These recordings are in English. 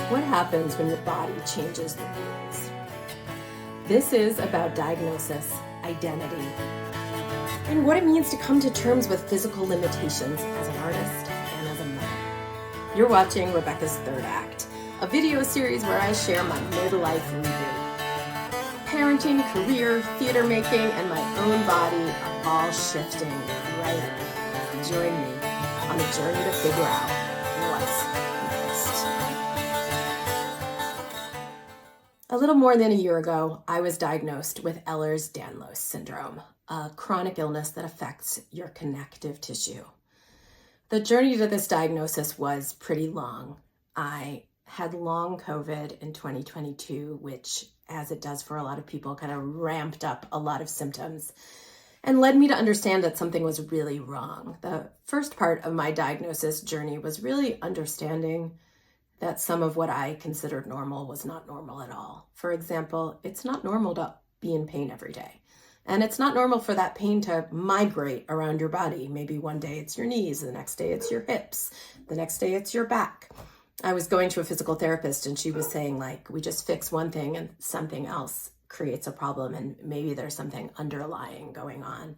What happens when your body changes the rules? This is about diagnosis, identity, and what it means to come to terms with physical limitations as an artist and as a mother. You're watching Rebecca's Third Act, a video series where I share my midlife reboot. Parenting, career, theater making, and my own body are all shifting right now. Join me on a journey to figure out what's next. A little more than a year ago, I was diagnosed with Ehlers-Danlos Syndrome, a chronic illness that affects your connective tissue. The journey to this diagnosis was pretty long. I had long COVID in 2022, which, as it does for a lot of people, kind of ramped up a lot of symptoms and led me to understand that something was really wrong. The first part of my diagnosis journey was really understanding that some of what I considered normal was not normal at all. For example, it's not normal to be in pain every day. And it's not normal for that pain to migrate around your body. Maybe one day it's your knees, the next day it's your hips, the next day it's your back. I was going to a physical therapist and she was saying, like, we just fix one thing and something else creates a problem, and maybe there's something underlying going on.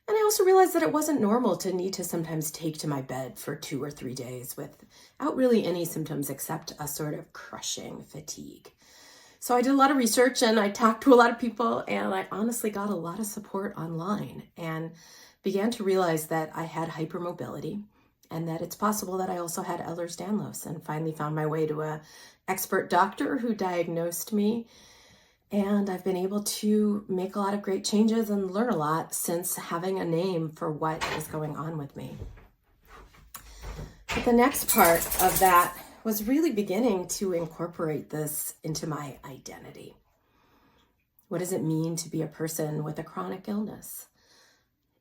And I also realized that it wasn't normal to need to sometimes take to my bed for 2 or 3 days without really any symptoms except a sort of crushing fatigue. So I did a lot of research and I talked to a lot of people, and I honestly got a lot of support online and began to realize that I had hypermobility and that it's possible that I also had Ehlers-Danlos, and finally found my way to an expert doctor who diagnosed me. And I've been able to make a lot of great changes and learn a lot since having a name for what is going on with me. But the next part of that was really beginning to incorporate this into my identity. What does it mean to be a person with a chronic illness?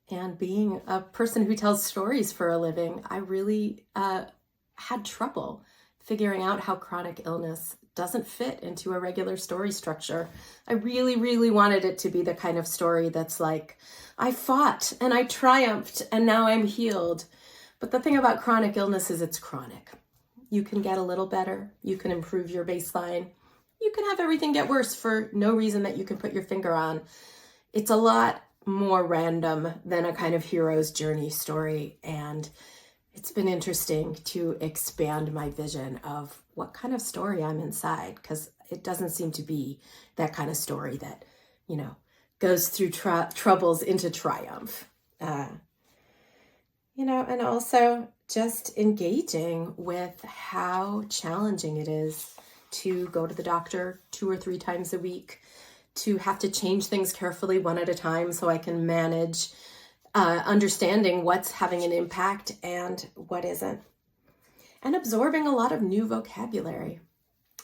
And being a person who tells stories for a living, I really had trouble figuring out how chronic illness doesn't fit into a regular story structure. I really, really wanted it to be the kind of story that's like, I fought and I triumphed and now I'm healed. But the thing about chronic illness is it's chronic. You can get a little better. You can improve your baseline. You can have everything get worse for no reason that you can put your finger on. It's a lot more random than a kind of hero's journey story. And it's been interesting to expand my vision of what kind of story I'm inside, because it doesn't seem to be that kind of story that, goes through troubles into triumph. And also just engaging with how challenging it is to go to the doctor 2 or 3 times a week, to have to change things carefully one at a time so I can manage understanding what's having an impact and what isn't, and absorbing a lot of new vocabulary.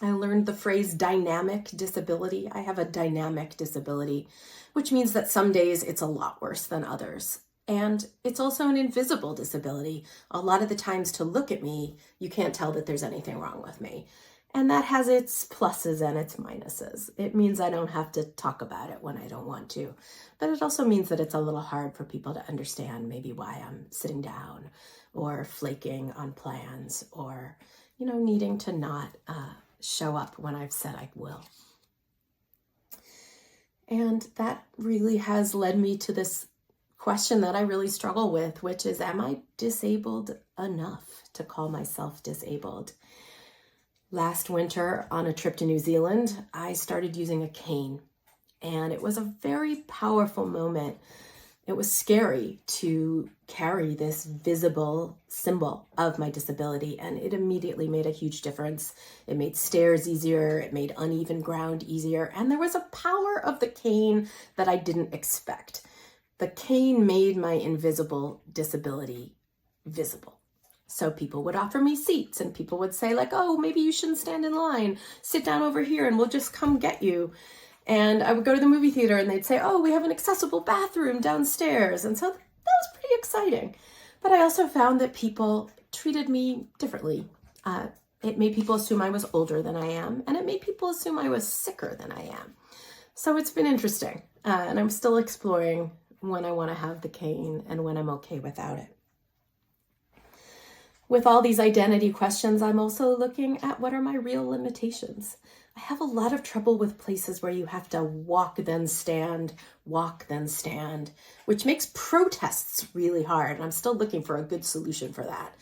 I learned the phrase dynamic disability. I have a dynamic disability, which means that some days it's a lot worse than others. And it's also an invisible disability. A lot of the times to look at me, you can't tell that there's anything wrong with me. And that has its pluses and its minuses. It means I don't have to talk about it when I don't want to. But it also means that it's a little hard for people to understand maybe why I'm sitting down or flaking on plans or, needing to not show up when I've said I will. And that really has led me to this question that I really struggle with, which is, am I disabled enough to call myself disabled? Last winter, on a trip to New Zealand, I started using a cane, and it was a very powerful moment. It was scary to carry this visible symbol of my disability, and it immediately made a huge difference. It made stairs easier, it made uneven ground easier, and there was a power of the cane that I didn't expect. The cane made my invisible disability visible. So people would offer me seats, and people would say, like, oh, maybe you shouldn't stand in line. Sit down over here and we'll just come get you. And I would go to the movie theater and they'd say, oh, we have an accessible bathroom downstairs. And so that was pretty exciting. But I also found that people treated me differently. It made people assume I was older than I am, and it made people assume I was sicker than I am. So it's been interesting. And I'm still exploring when I want to have the cane and when I'm okay without it. With all these identity questions, I'm also looking at what are my real limitations. I have a lot of trouble with places where you have to walk, then stand, which makes protests really hard. And I'm still looking for a good solution for that.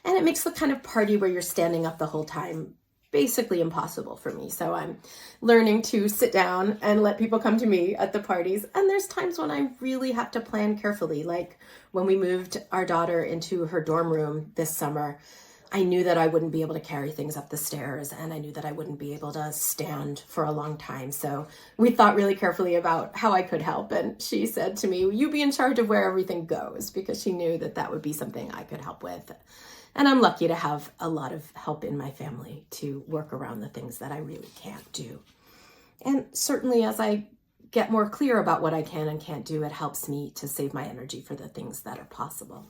And it makes the kind of party where you're standing up the whole time basically impossible for me. So I'm learning to sit down and let people come to me at the parties. And there's times when I really have to plan carefully. Like when we moved our daughter into her dorm room this summer, I knew that I wouldn't be able to carry things up the stairs, and I knew that I wouldn't be able to stand for a long time. So we thought really carefully about how I could help. And she said to me, "You be in charge of where everything goes," because she knew that that would be something I could help with. And I'm lucky to have a lot of help in my family to work around the things that I really can't do. And certainly as I get more clear about what I can and can't do, it helps me to save my energy for the things that are possible.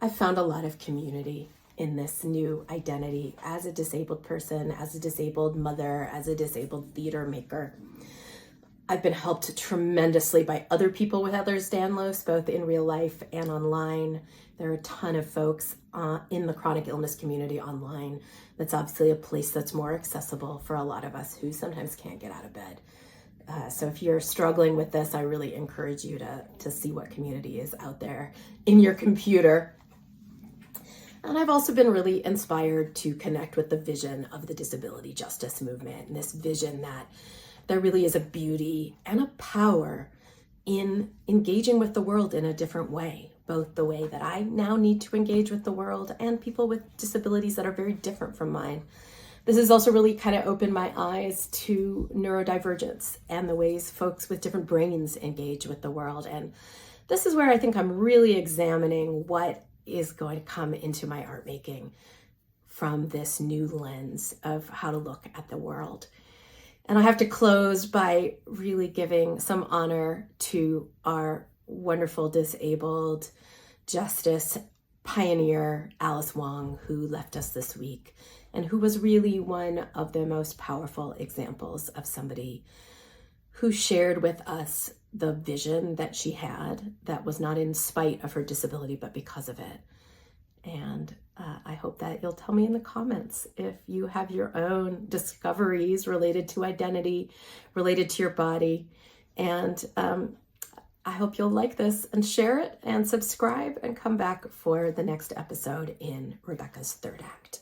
I've found a lot of community in this new identity as a disabled person, as a disabled mother, as a disabled theater maker. I've been helped tremendously by other people with Ehlers-Danlos, both in real life and online. There are a ton of folks in the chronic illness community online. That's obviously a place that's more accessible for a lot of us who sometimes can't get out of bed. So if you're struggling with this, I really encourage you to see what community is out there in your computer. And I've also been really inspired to connect with the vision of the disability justice movement, and this vision that there really is a beauty and a power in engaging with the world in a different way, both the way that I now need to engage with the world and people with disabilities that are very different from mine. This has also really kind of opened my eyes to neurodivergence and the ways folks with different brains engage with the world. And this is where I think I'm really examining what is going to come into my art making from this new lens of how to look at the world. And I have to close by really giving some honor to our wonderful disabled justice pioneer, Alice Wong, who left us this week, and who was really one of the most powerful examples of somebody who shared with us the vision that she had that was not in spite of her disability, but because of it. And I hope that you'll tell me in the comments if you have your own discoveries related to identity, related to your body. And I hope you'll like this and share it and subscribe and come back for the next episode in Rebecca's third act.